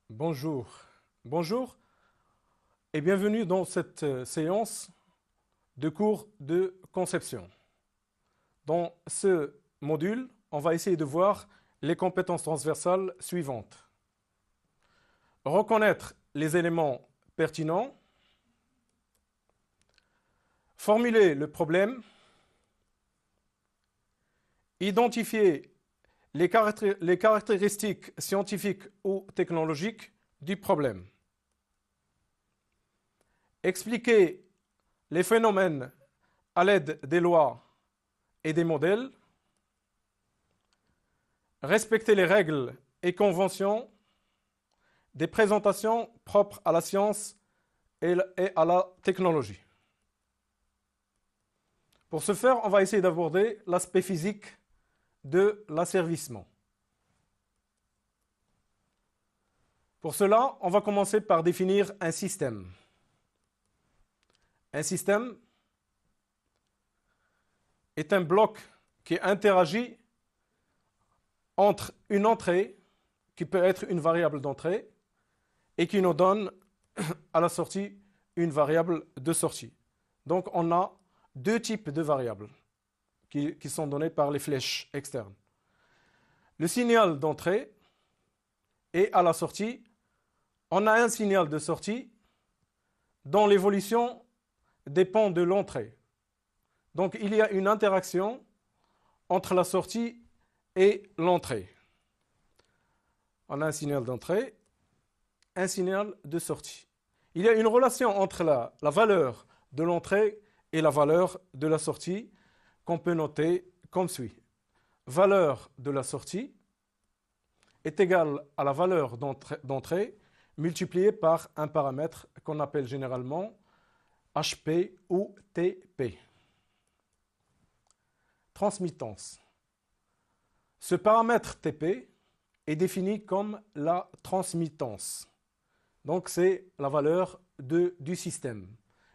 Bonjour. Bonjour et bienvenue dans cette séance de cours de conception. Dans ce module, on va essayer de voir les compétences transversales suivantes. Reconnaître les éléments pertinents, formuler le problème, identifier les caractéristiques scientifiques ou technologiques du problème, expliquer les phénomènes à l'aide des lois et des modèles, respecter les règles et conventions des présentations propres à la science et à la technologie. Pour ce faire, on va essayer d'aborder l'aspect physique de l'asservissement. Pour cela, on va commencer par définir un système. Un système est un bloc qui interagit entre une entrée, qui peut être une variable d'entrée, et qui nous donne à la sortie une variable de sortie. Donc on a deux types de variables qui sont données par les flèches externes. Le signal d'entrée et à la sortie, on a un signal de sortie dont l'évolution dépend de l'entrée. Donc il y a une interaction entre la sortie et l'entrée. On a un signal d'entrée, un signal de sortie. Il y a une relation entre la valeur de l'entrée et la valeur de la sortie qu'on peut noter comme suit. Valeur de la sortie est égale à la valeur d'entrée multipliée par un paramètre qu'on appelle généralement HP ou TP. Transmittance. Ce paramètre TP est défini comme la transmittance. Donc c'est la valeur du système.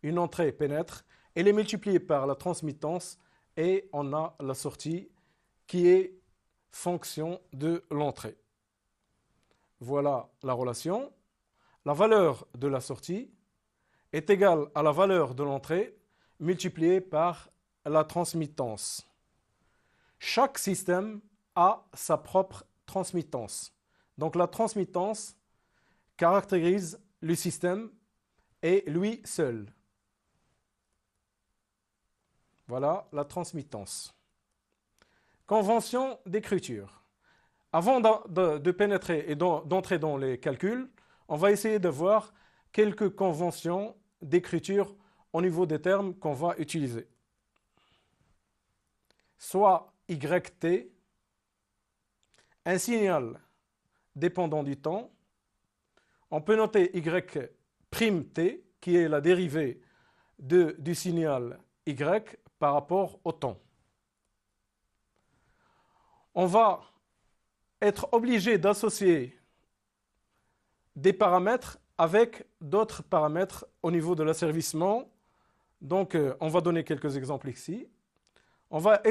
Une entrée pénètre, elle est multipliée par la transmittance et on a la sortie qui est fonction de l'entrée. Voilà la relation. La valeur de la sortie est égale à la valeur de l'entrée multipliée par la transmittance. Chaque système a sa propre transmittance. Donc la transmittance caractérise le système et lui seul. Voilà la transmittance. Convention d'écriture. Avant de pénétrer et d'entrer dans les calculs, on va essayer de voir quelques conventions d'écriture au niveau des termes qu'on va utiliser. Soit YT, un signal dépendant du temps. On peut noter Y', qui est la dérivée du signal Y par rapport au temps. On va être obligé d'associer des paramètres avec d'autres paramètres au niveau de l'asservissement. Donc, on va donner quelques exemples ici. On va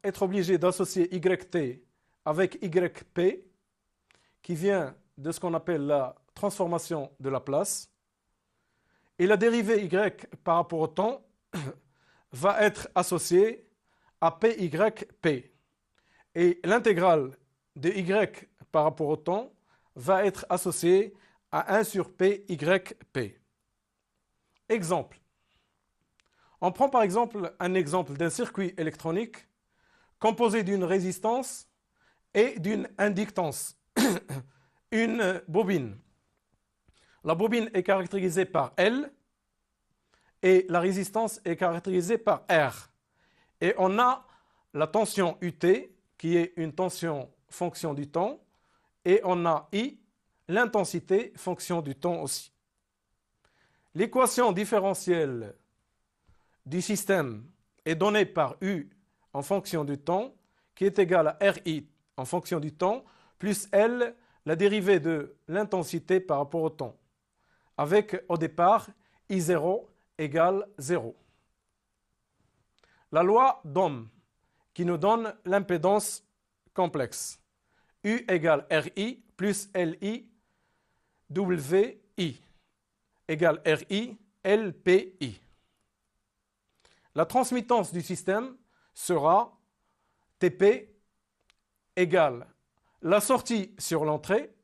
être obligé d'associer YT avec YP, qui vient de ce qu'on appelle la transformation de la place. Et la dérivée Y par rapport au temps va être associée à PYP. Et l'intégrale de Y par rapport au temps va être associée à 1 sur PYP. Exemple. On prend par exemple un exemple d'un circuit électronique composé d'une résistance et d'une inductance, une bobine. La bobine est caractérisée par L et la résistance est caractérisée par R. Et on a la tension UT qui est une tension fonction du temps et on a I, l'intensité fonction du temps aussi. L'équation différentielle du système est donnée par U en fonction du temps qui est égale à RI en fonction du temps plus L, la dérivée de l'intensité par rapport au temps, avec au départ I0 égale 0. La loi d'Ohm qui nous donne l'impédance complexe. U égale RI plus LI WI égale RI LPI. La transmittance du système sera TP égale la sortie sur l'entrée,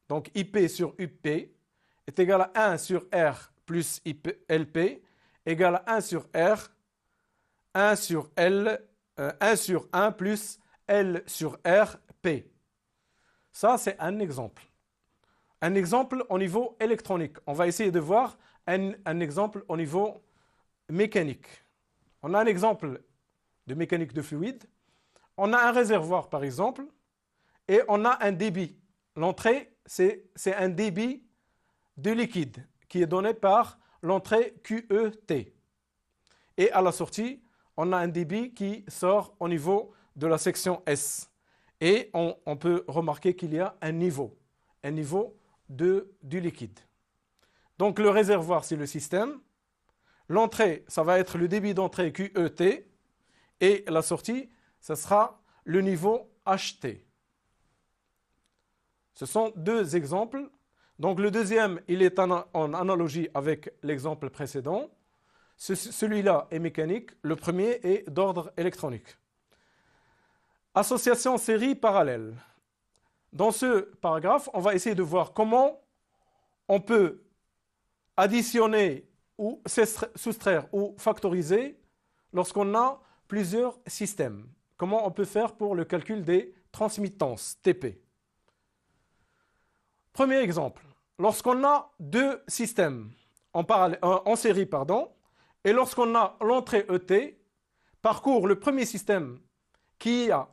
donc IP sur UP, est égal à 1 sur R plus LP, égale à 1 sur R, 1 sur L, 1 sur 1 plus L sur R, P. Ça, c'est un exemple. Un exemple au niveau électronique. On va essayer de voir un exemple au niveau mécanique. On a un exemple de mécanique de fluide. On a un réservoir, par exemple, et on a un débit. L'entrée, c'est un débit de liquide qui est donné par l'entrée QET. Et à la sortie, on a un débit qui sort au niveau de la section S. Et on peut remarquer qu'il y a un niveau du liquide. Donc le réservoir, c'est le système. L'entrée, ça va être le débit d'entrée QET. Et la sortie, ça sera le niveau HT. Ce sont deux exemples. Donc le deuxième, il est en analogie avec l'exemple précédent. Celui-là est mécanique. Le premier est d'ordre électronique. Association série parallèle. Dans ce paragraphe, on va essayer de voir comment on peut additionner ou soustraire ou factoriser lorsqu'on a plusieurs systèmes. Comment on peut faire pour le calcul des transmittances, TP. Premier exemple, lorsqu'on a deux systèmes en série, et lorsqu'on a l'entrée ET, parcourt le premier système qui a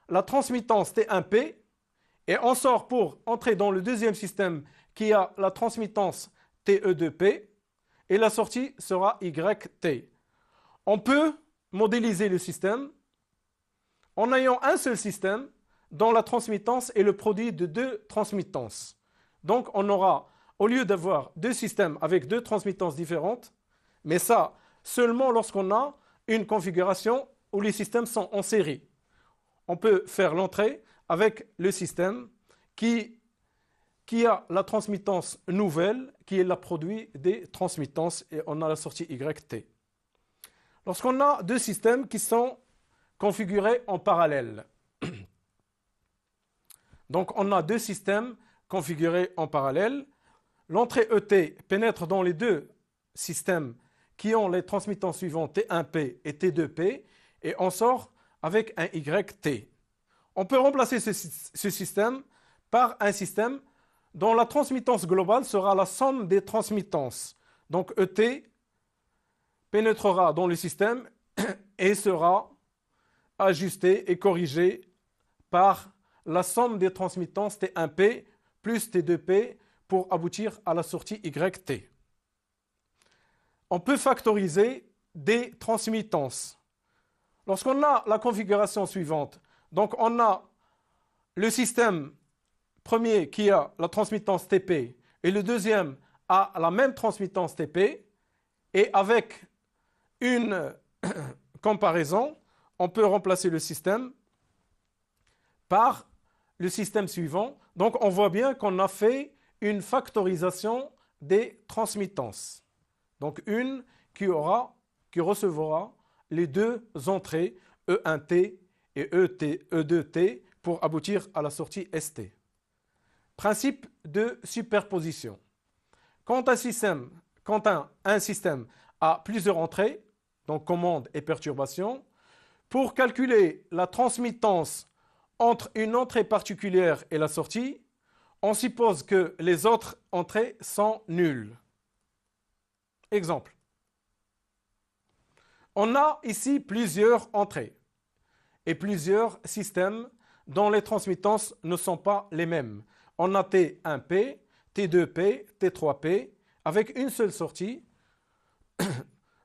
la transmittance T1P, et on sort pour entrer dans le deuxième système qui a la transmittance TE2P, et la sortie sera YT. On peut modéliser le système en ayant un seul système dont la transmittance est le produit de deux transmittances. Donc on aura, au lieu d'avoir deux systèmes avec deux transmittances différentes, mais ça seulement lorsqu'on a une configuration où les systèmes sont en série. On peut faire l'entrée avec le système qui a la transmittance nouvelle, qui est le produit des transmittances, et on a la sortie YT. Lorsqu'on a deux systèmes qui sont configurés en parallèle, donc on a deux systèmes configurés en parallèle, l'entrée ET pénètre dans les deux systèmes qui ont les transmittances suivantes T1P et T2P, et on sort avec un YT. On peut remplacer ce système par un système dont la transmittance globale sera la somme des transmittances. Donc ET pénétrera dans le système et sera ajusté et corrigé par la somme des transmittances T1P plus T2P pour aboutir à la sortie YT. On peut factoriser des transmittances. Lorsqu'on a la configuration suivante, donc on a le système premier qui a la transmittance TP et le deuxième a la même transmittance TP, et avec une comparaison, on peut remplacer le système par le système suivant. Donc on voit bien qu'on a fait une factorisation des transmittances. Donc une qui recevra les deux entrées E1T et E2T pour aboutir à la sortie ST. Principe de superposition. Quand un système a plusieurs entrées, donc commande et perturbation, pour calculer la transmittance entre une entrée particulière et la sortie, on suppose que les autres entrées sont nulles. Exemple. On a ici plusieurs entrées et plusieurs systèmes dont les transmittances ne sont pas les mêmes. On a T1P, T2P, T3P, avec une seule sortie.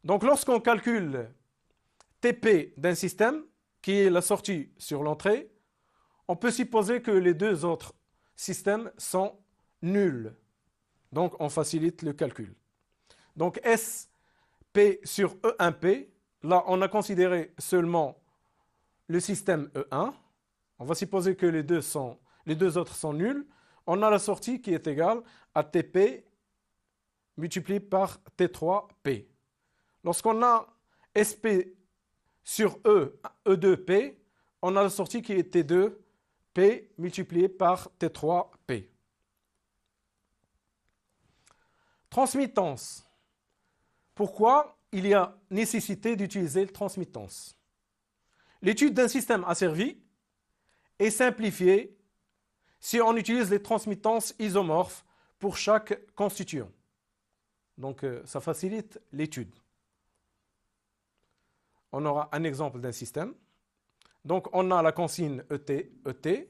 Donc lorsqu'on calcule TP d'un système, qui est la sortie sur l'entrée, on peut supposer que les deux autres systèmes sont nuls. Donc on facilite le calcul. Donc SP sur E1P, là on a considéré seulement le système E1. On va supposer que les deux autres sont nuls. on a la sortie qui est égale à TP multiplié par T3P. Lorsqu'on a SP sur E, E2P, on a la sortie qui est T2P multiplié par T3P. Transmittance. Pourquoi il y a nécessité d'utiliser le transmittance? L'étude d'un système asservi est simplifiée si on utilise les transmittances isomorphes pour chaque constituant. Donc, ça facilite l'étude. On aura un exemple d'un système. Donc, on a la consigne ET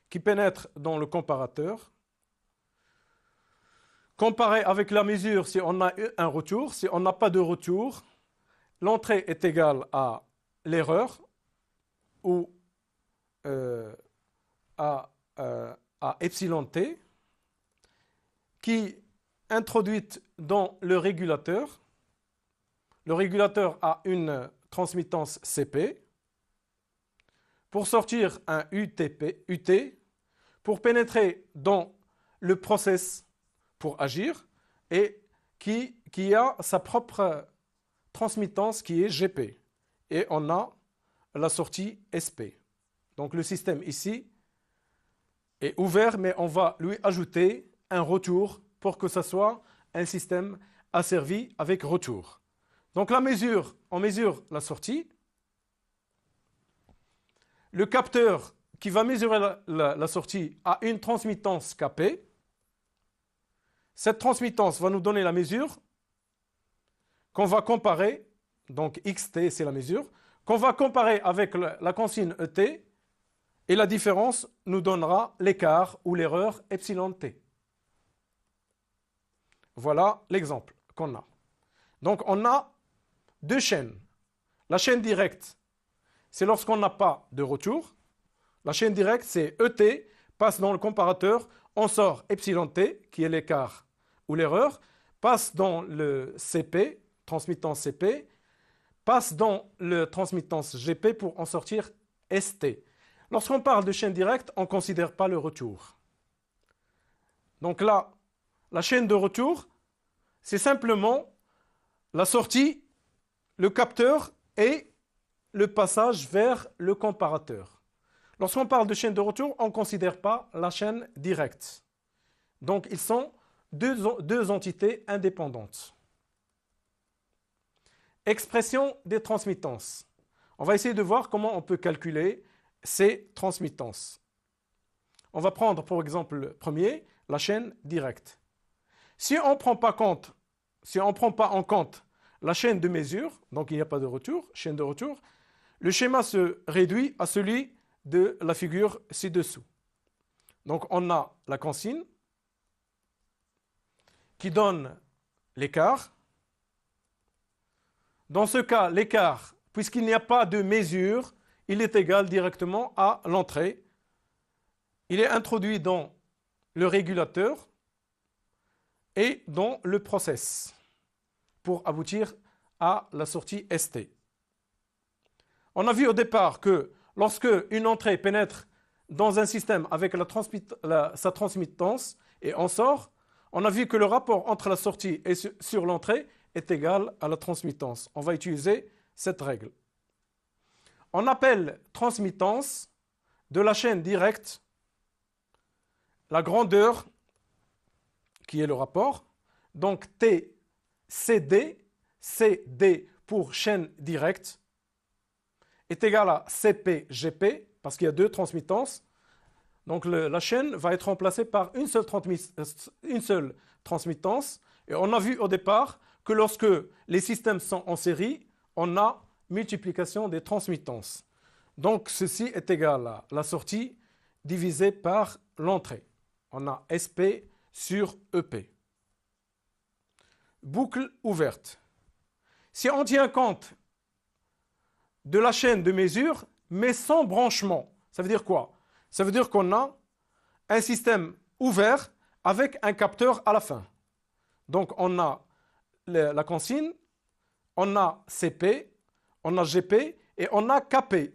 qui pénètre dans le comparateur. Comparé avec la mesure, si on a un retour, si on n'a pas de retour, l'entrée est égale à l'erreur ou à epsilon t qui introduite dans le régulateur. Le régulateur a une transmittance CP pour sortir un UT pour pénétrer dans le process pour agir et qui a sa propre transmittance qui est GP. Et on a la sortie SP. Donc le système ici est ouvert, mais on va lui ajouter un retour pour que ce soit un système asservi avec retour. Donc on mesure la sortie. Le capteur qui va mesurer la sortie a une transmittance Kp. Cette transmittance va nous donner la mesure qu'on va comparer, donc xt c'est la mesure, qu'on va comparer avec la consigne ET, et la différence nous donnera l'écart ou l'erreur epsilon t. Voilà l'exemple qu'on a. Donc on a deux chaînes. La chaîne directe, c'est lorsqu'on n'a pas de retour. La chaîne directe, c'est ET, passe dans le comparateur, on sort epsilon t, qui est l'écart ou l'erreur, passe dans le CP, transmittance CP, passe dans le transmittance GP pour en sortir ST. Lorsqu'on parle de chaîne directe, on ne considère pas le retour. Donc là, la chaîne de retour, c'est simplement la sortie, le capteur et le passage vers le comparateur. Lorsqu'on parle de chaîne de retour, on ne considère pas la chaîne directe. Donc, ils sont deux entités indépendantes. Expression des transmittances. On va essayer de voir comment on peut calculer ces transmittances. On va prendre pour exemple le premier, la chaîne directe. Si on ne prend pas en compte la chaîne de mesure, donc il n'y a pas de retour, chaîne de retour, le schéma se réduit à celui de la figure ci-dessous. Donc on a la consigne qui donne l'écart. Dans ce cas, l'écart, puisqu'il n'y a pas de mesure, il est égal directement à l'entrée. Il est introduit dans le régulateur et dans le process pour aboutir à la sortie ST. On a vu au départ que lorsque une entrée pénètre dans un système avec sa transmittance et en sort, on a vu que le rapport entre la sortie et sur l'entrée est égal à la transmittance. On va utiliser cette règle. On appelle transmittance de la chaîne directe la grandeur qui est le rapport. Donc T, CD pour chaîne directe est égal à CP, GP parce qu'il y a deux transmittances. Donc la chaîne va être remplacée par une seule transmittance. Et on a vu au départ que lorsque les systèmes sont en série, on a multiplication des transmittances. Donc ceci est égal à la sortie divisée par l'entrée. On a SP sur EP. Boucle ouverte. Si on tient compte de la chaîne de mesure, mais sans branchement, ça veut dire quoi? Ça veut dire qu'on a un système ouvert avec un capteur à la fin. Donc on a la consigne, on a CP, on a GP et on a KP.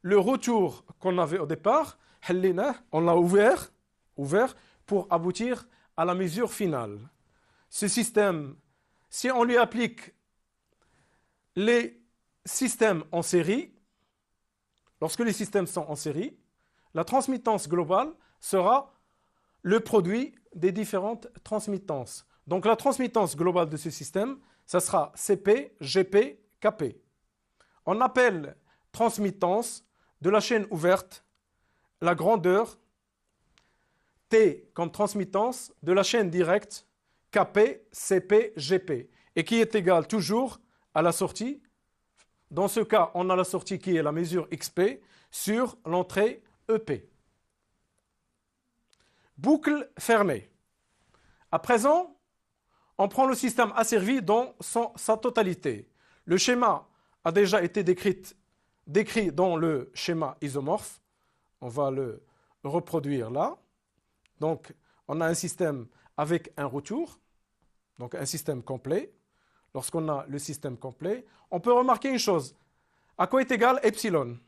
Le retour qu'on avait au départ, on l'a ouvert pour aboutir à la mesure finale. Ce système, si on lui applique les systèmes en série, lorsque les systèmes sont en série, la transmittance globale sera le produit des différentes transmittances. Donc la transmittance globale de ce système, ça sera CP, GP, KP. On appelle transmittance de la chaîne ouverte la grandeur T comme transmittance de la chaîne directe KP, CP, GP et qui est égale toujours à la sortie. Dans ce cas, on a la sortie qui est la mesure XP sur l'entrée EP. Boucle fermée. À présent, on prend le système asservi dans sa totalité. Le schéma a déjà été décrit dans le schéma isomorphe. On va le reproduire là. Donc, on a un système avec un retour, donc un système complet. Lorsqu'on a le système complet, on peut remarquer une chose. À quoi est égal epsilon?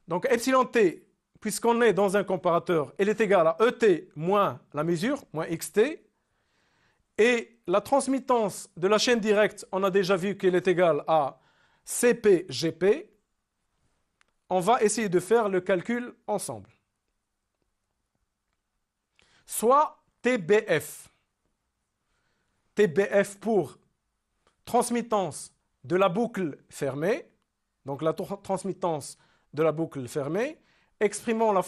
Donc, epsilon t, puisqu'on est dans un comparateur, elle est égale à ET moins la mesure, moins XT. Et la transmittance de la chaîne directe, on a déjà vu qu'elle est égale à CP, GP. On va essayer de faire le calcul ensemble. Soit TBF. TBF pour transmittance de la boucle fermée. Donc la transmittance de la boucle fermée. Exprimons-la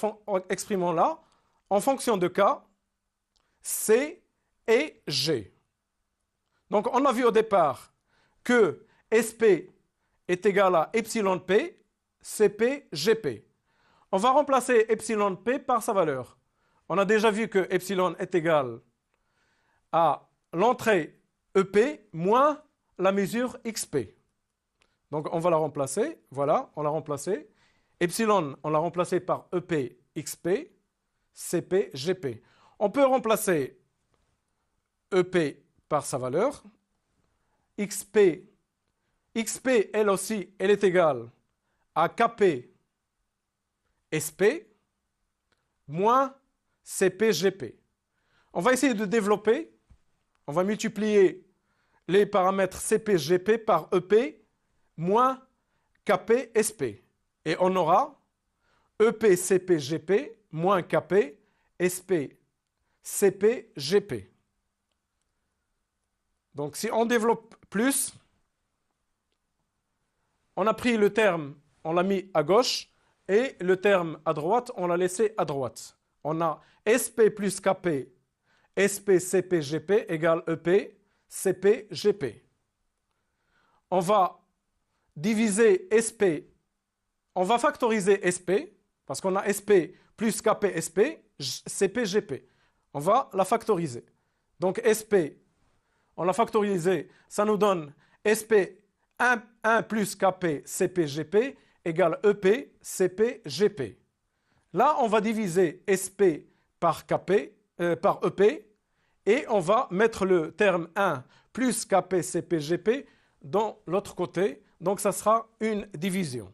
en fonction de K, C et G. Donc on a vu au départ que SP est égal à epsilon P, CP, GP. On va remplacer epsilon P par sa valeur. On a déjà vu que epsilon est égal à l'entrée EP moins la mesure XP. Donc on va la remplacer. Voilà, on l'a remplacée. Epsilon, on l'a remplacé par EP, XP, CP, GP. On peut remplacer EP par sa valeur. XP, elle aussi, elle est égale à KP, SP, moins CP, GP. On va essayer de développer. On va multiplier les paramètres CP, GP par EP, moins KP, SP. Et on aura EP, CP, GP, moins KP, SP, CP, GP. Donc, si on développe plus, on a pris le terme, on l'a mis à gauche, et le terme à droite, on l'a laissé à droite. On a SP plus KP, SP, CP, GP égale EP, CP, GP. On va diviser SP, on va factoriser SP, parce qu'on a SP plus KP, SP, CP, GP. On va la factoriser. Donc SP, on l'a factorisé, ça nous donne SP 1 plus KP, CP, GP égale EP, CP, GP. Là, on va diviser SP par KP, par EP, et on va mettre le terme 1 plus KP, CP, GP dans l'autre côté. Donc, ça sera une division.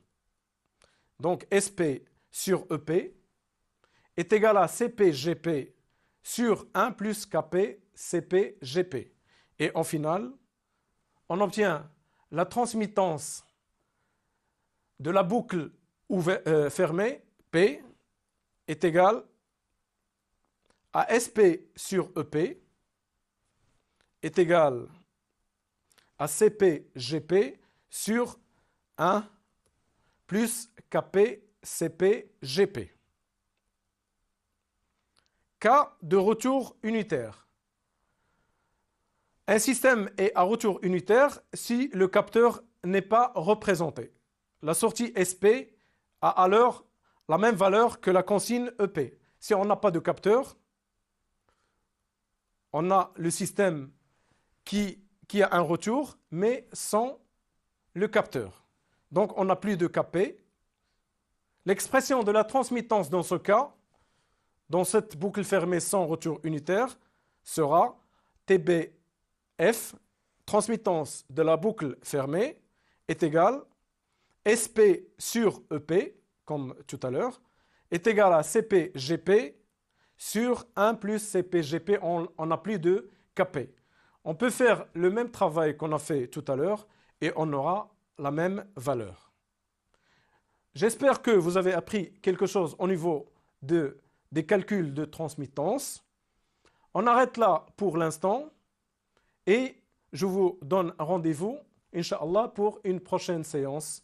Donc, SP sur EP est égal à CP, GP sur 1 plus KP, CP, GP. Et en final, on obtient la transmittance de la boucle fermée, P, est égale à SP sur EP est égal à CP, GP sur 1 plus KP, CP, GP. Cas de retour unitaire. Un système est à retour unitaire si le capteur n'est pas représenté. La sortie SP a alors la même valeur que la consigne EP. Si on n'a pas de capteur, on a le système qui a un retour, mais sans le capteur. Donc, on n'a plus de KP. L'expression de la transmittance dans ce cas, dans cette boucle fermée sans retour unitaire, sera TBF, transmittance de la boucle fermée, est égale SP sur EP, comme tout à l'heure, est égal à CP, GP sur 1 plus CPGP, on n'a plus de KP. On peut faire le même travail qu'on a fait tout à l'heure et on aura la même valeur. J'espère que vous avez appris quelque chose au niveau des calculs de transmittance. On arrête là pour l'instant et je vous donne un rendez-vous, Inch'Allah, pour une prochaine séance